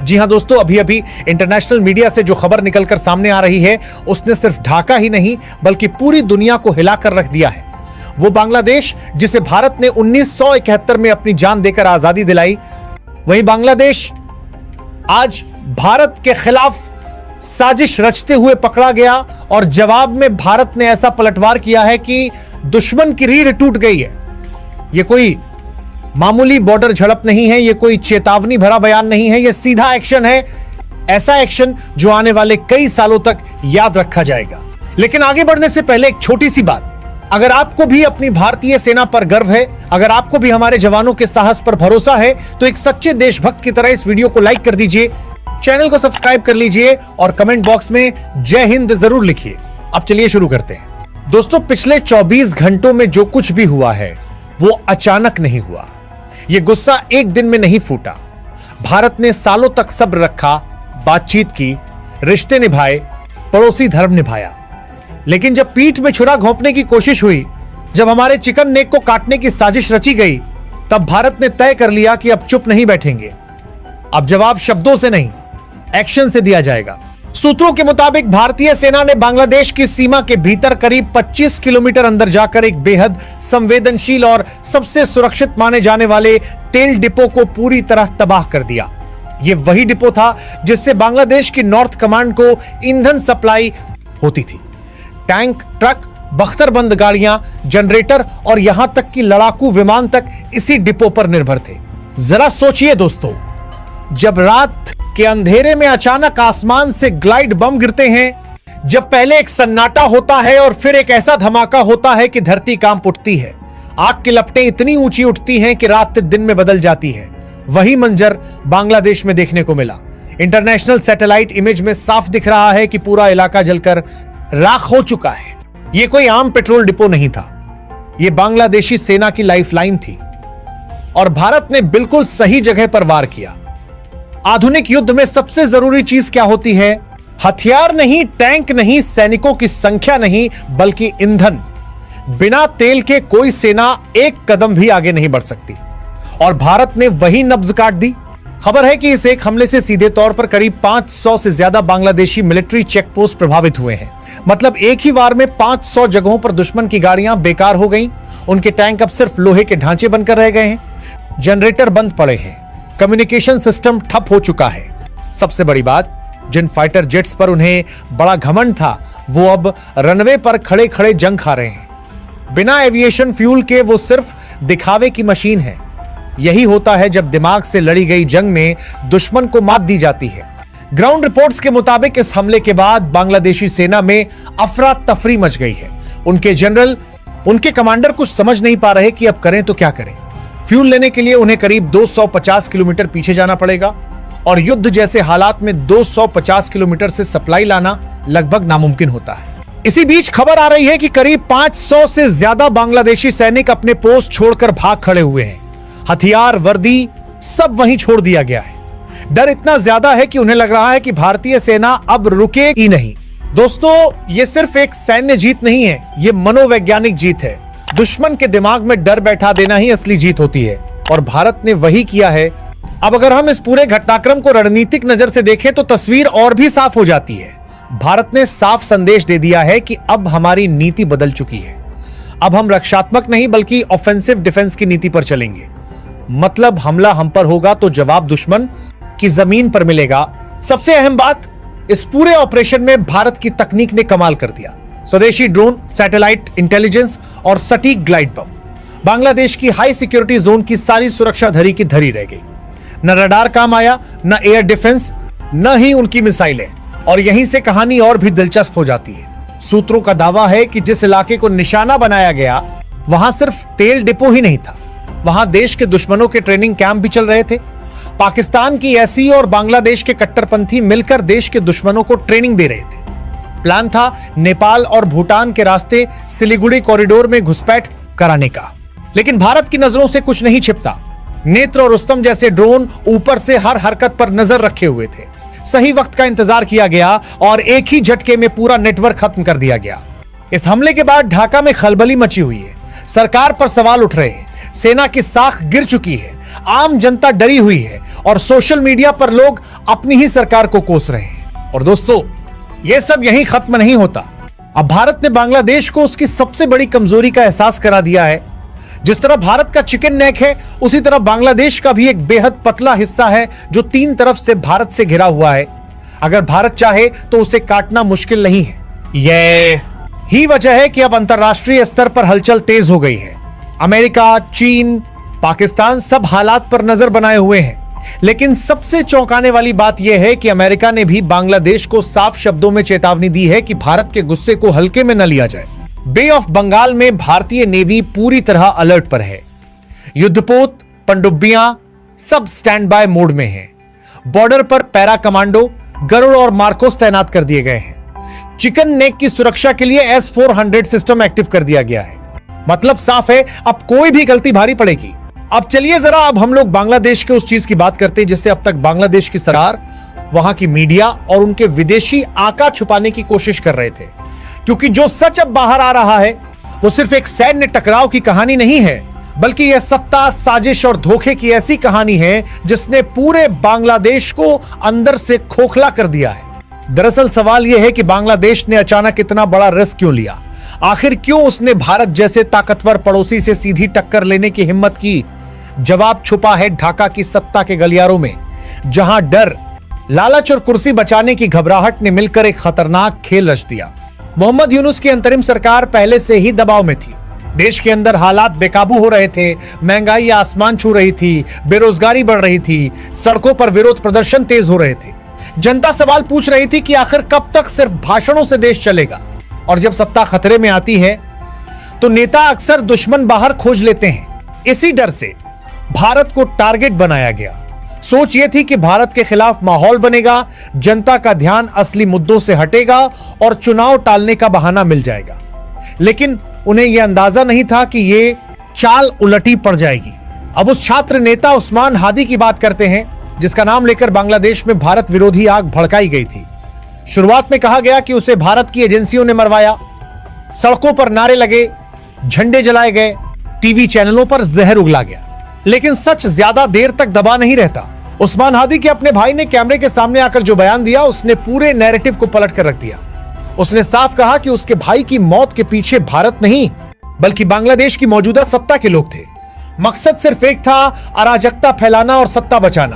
जी हां दोस्तों, अभी अभी इंटरनेशनल मीडिया से जो खबर निकलकर सामने आ रही है उसने सिर्फ ढाका ही नहीं बल्कि पूरी दुनिया को हिलाकर रख दिया है। वो बांग्लादेश जिसे भारत ने 1971 में अपनी जान देकर आजादी दिलाई, वही बांग्लादेश आज भारत के खिलाफ साजिश रचते हुए पकड़ा गया और जवाब में भारत ने ऐसा पलटवार किया है कि दुश्मन की रीढ़ टूट गई है। यह कोई मामूली बॉर्डर झड़प नहीं है, यह कोई चेतावनी भरा बयान नहीं है, यह सीधा एक्शन है, ऐसा एक्शन जो आने वाले कई सालों तक याद रखा जाएगा। लेकिन आगे बढ़ने से पहले एक छोटी सी बात, अगर आपको भी अपनी भारतीय सेना पर गर्व है, अगर आपको भी हमारे जवानों के साहस पर भरोसा है, तो एक सच्चे देशभक्त की तरह इस वीडियो को लाइक कर दीजिए, चैनल को सब्सक्राइब कर लीजिए और कमेंट बॉक्स में जय हिंद जरूर लिखिए। अब चलिए शुरू करते हैं। दोस्तों, पिछले 24 घंटों में जो कुछ भी हुआ है वो अचानक नहीं हुआ। यह गुस्सा एक दिन में नहीं फूटा। भारत ने सालों तक सब्र रखा, बातचीत की, रिश्ते निभाए, पड़ोसी धर्म निभाया। लेकिन जब पीठ में छुरा घोंपने की कोशिश हुई, जब हमारे चिकन नेक को काटने की साजिश रची गई, तब भारत ने तय कर लिया कि अब चुप नहीं बैठेंगे। अब जवाब शब्दों से नहीं, एक्शन से दिया जाएगा। सूत्रों के मुताबिक भारतीय सेना ने बांग्लादेश की सीमा के भीतर करीब 25 किलोमीटर अंदर जाकर एक बेहद संवेदनशील और सबसे सुरक्षित माने जाने वाले तेल डिपो को पूरी तरह तबाह कर दिया। यह वही डिपो था जिससे बांग्लादेश की नॉर्थ कमांड को ईंधन सप्लाई होती थी। टैंक, ट्रक, बख्तरबंद गाड़ियां, जनरेटर और यहां तक कि लड़ाकू विमान तक इसी डिपो पर निर्भर थे। जरा सोचिए दोस्तों, जब रात के अंधेरे में अचानक आसमान से ग्लाइड बम गिरते हैं, जब पहले एक सन्नाटा होता है और फिर एक ऐसा धमाका होता है कि धरती कांप उठती है, आग की लपटें इतनी ऊंची उठती हैं कि रात दिन में बदल जाती है, वही मंजर बांग्लादेश में देखने को मिला। इंटरनेशनल सैटेलाइट इमेज में साफ दिख रहा है कि पूरा इलाका जलकर राख हो चुका है। यह कोई आम पेट्रोल डिपो नहीं था, यह बांग्लादेशी सेना की लाइफलाइन थी और भारत ने बिल्कुल सही जगह पर वार किया। आधुनिक युद्ध में सबसे जरूरी चीज क्या होती है? हथियार नहीं, टैंक नहीं, सैनिकों की संख्या नहीं, बल्कि ईंधन। बिना तेल के कोई सेना एक कदम भी आगे नहीं बढ़ सकती और भारत ने वही नब्ज काट दी। खबर है कि इस एक हमले से सीधे तौर पर करीब 500 से ज्यादा बांग्लादेशी मिलिट्री चेकपोस्ट प्रभावित हुए हैं। मतलब एक ही वार में 500 जगहों पर दुश्मन की गाड़ियां बेकार हो गईं, उनके टैंक अब सिर्फ लोहे के ढांचे बनकर रह गए हैं, जनरेटर बंद पड़े हैं, कम्युनिकेशन सिस्टम ठप हो चुका है। सबसे बड़ी बात, जिन फाइटर जेट्स पर उन्हें बड़ा घमंड था वो अब रनवे पर खड़े खड़े जंग खा रहे हैं। बिना एविएशन फ्यूल के वो सिर्फ दिखावे की मशीन है। यही होता है जब दिमाग से लड़ी गई जंग में दुश्मन को मात दी जाती है। ग्राउंड रिपोर्ट्स के मुताबिक इस हमले के बाद बांग्लादेशी सेना में अफरा तफरी मच गई है। उनके जनरल, उनके कमांडर कुछ समझ नहीं पा रहे कि अब करें तो क्या करें। फ्यूल लेने के लिए उन्हें करीब 250 किलोमीटर पीछे जाना पड़ेगा और युद्ध जैसे हालात में 250 किलोमीटर से सप्लाई लाना लगभग नामुमकिन होता है। इसी बीच खबर आ रही है कि करीब 500 से ज्यादा बांग्लादेशी सैनिक अपने पोस्ट छोड़कर भाग खड़े हुए हैं। हथियार, वर्दी सब वहीं छोड़ दिया गया है। डर इतना ज्यादा है कि उन्हें लग रहा है कि भारतीय सेना अब रुकेगी नहीं। दोस्तों, यह सिर्फ एक सैन्य जीत नहीं है, यह मनोवैज्ञानिक जीत है। दुश्मन के दिमाग में डर बैठा देना ही असली जीत होती है और भारत ने वही किया है। अब अगर हम इस पूरे घटनाक्रम को रणनीतिक नजर से देखें तो तस्वीर और भी साफ हो जाती है। भारत ने साफ संदेश दे दिया है कि अब हमारी नीति बदल चुकी है। अब हम रक्षात्मक नहीं बल्कि ऑफेंसिव डिफेंस की नीति पर चलेंगे। मतलब हमला हम पर होगा तो जवाब दुश्मन की जमीन पर मिलेगा। सबसे अहम बात, इस पूरे ऑपरेशन में भारत की तकनीक ने कमाल कर दिया। स्वदेशी ड्रोन, सैटेलाइट इंटेलिजेंस और सटीक ग्लाइड बम। बांग्लादेश की हाई सिक्योरिटी जोन की सारी सुरक्षा धरी की धरी रह गई। न रडार काम आया, न एयर डिफेंस, न ही उनकी मिसाइलें। और यहीं से कहानी और भी दिलचस्प हो जाती है। सूत्रों का दावा है कि जिस इलाके को निशाना बनाया गया वहां सिर्फ तेल डिपो ही नहीं था, वहां देश के दुश्मनों के ट्रेनिंग कैंप भी चल रहे थे। पाकिस्तान की ऐसी और बांग्लादेश के कट्टरपंथी मिलकर देश के दुश्मनों को ट्रेनिंग दे रहे थे। प्लान था नेपाल और भूटान के रास्ते सिलीगुड़ी कॉरिडोर में घुसपैठ कराने का। लेकिन भारत की नजरों से कुछ नहीं छिपता। नेत्र और रुस्तम जैसे ड्रोन ऊपर से हर हरकत पर नजर रखे हुए थे। सही वक्त का इंतजार किया गया और एक ही झटके में पूरा नेटवर्क खत्म कर दिया गया। इस हमले के बाद ढाका में खलबली मची हुई है। सरकार पर सवाल उठ रहे हैं, सेना की साख गिर चुकी है, आम जनता डरी हुई है और सोशल मीडिया पर लोग अपनी ही सरकार को कोस रहे हैं। और दोस्तों, यह सब यहीं खत्म नहीं होता। अब भारत ने बांग्लादेश को उसकी सबसे बड़ी कमजोरी का एहसास करा दिया है। जिस तरह भारत का चिकन नेक है, उसी तरह बांग्लादेश का भी एक बेहद पतला हिस्सा है जो तीन तरफ से भारत से घिरा हुआ है। अगर भारत चाहे तो उसे काटना मुश्किल नहीं है। यह ही वजह है कि अब अंतरराष्ट्रीय स्तर पर हलचल तेज हो गई है। अमेरिका, चीन, पाकिस्तान सब हालात पर नजर बनाए हुए हैं। लेकिन सबसे चौंकाने वाली बात यह है कि अमेरिका ने भी बांग्लादेश को साफ शब्दों में चेतावनी दी है कि भारत के गुस्से को हल्के में न लिया जाए। बे ऑफ बंगाल में भारतीय नेवी पूरी तरह अलर्ट पर है। युद्धपोत, पनडुब्बियां सब स्टैंड बाय मोड में हैं। बॉर्डर पर पैरा कमांडो, गरुड़ और मार्कोस तैनात कर दिए गए हैं। चिकन नेक की सुरक्षा के लिए S-400 सिस्टम एक्टिव कर दिया गया है। मतलब साफ है, अब कोई भी गलती भारी पड़ेगी। अब चलिए जरा अब हम लोग बांग्लादेश के उस चीज की बात करते हैं जिससे अब तक बांग्लादेश की सरकार, वहां की मीडिया और उनके विदेशी आका छुपाने की कोशिश कर रहे थे। क्योंकि जो सच अब बाहर आ रहा है वो सिर्फ एक सैन्य टकराव की कहानी नहीं है, बल्कि यह सत्ता, साजिश और धोखे की ऐसी कहानी है जिसने पूरे बांग्लादेश को अंदर से खोखला कर दिया है। दरअसल सवाल यह है कि बांग्लादेश ने अचानक इतना बड़ा रिस्क क्यों लिया? आखिर क्यों उसने भारत जैसे ताकतवर पड़ोसी से सीधी टक्कर लेने की हिम्मत की? जवाब छुपा है ढाका की सत्ता के गलियारों में, जहां डर, लालच और कुर्सी बचाने की घबराहट ने मिलकर एक खतरनाक खेल रच दिया। मोहम्मद यूनुस की अंतरिम सरकार पहले से ही दबाव में थी। देश के अंदर हालात बेकाबू हो रहे थे, महंगाई आसमान छू रही थी, बेरोजगारी बढ़ रही थी, सड़कों पर विरोध प्रदर्शन तेज हो रहे थे। जनता सवाल पूछ रही थी कि आखिर कब तक सिर्फ भाषणों से देश चलेगा? और जब सत्ता खतरे में आती है तो नेता अक्सर दुश्मन बाहर खोज लेते हैं। इसी डर से भारत को टारगेट बनाया गया। सोच यह थी कि भारत के खिलाफ माहौल बनेगा, जनता का ध्यान असली मुद्दों से हटेगा और चुनाव टालने का बहाना मिल जाएगा। लेकिन उन्हें यह अंदाजा नहीं था कि यह चाल उलटी पड़ जाएगी। अब उस छात्र नेता उस्मान हादी की बात करते हैं, जिसका नाम लेकर बांग्लादेश में भारत विरोधी आग भड़काई गई थी। शुरुआत में कहा गया कि उसे भारत की एजेंसियों ने मरवाया, सड़कों पर नारे लगे, झंडे जलाए गए, टीवी चैनलों पर जहर उगला गया। लेकिन सच ज्यादा देर तक दबा नहीं रहता। उस्मान हादी के अपने भाई ने कैमरे के सामने आकर जो बयान दिया, उसने पूरे नैरेटिव को पलट कर रख दिया। उसने साफ कहा कि उसके भाई की मौत के पीछे भारत नहीं, बल्कि बांग्लादेश की मौजूदा सत्ता के लोग थे। मकसद सिर्फ एक था, अराजकता फैलाना और सत्ता बचाना।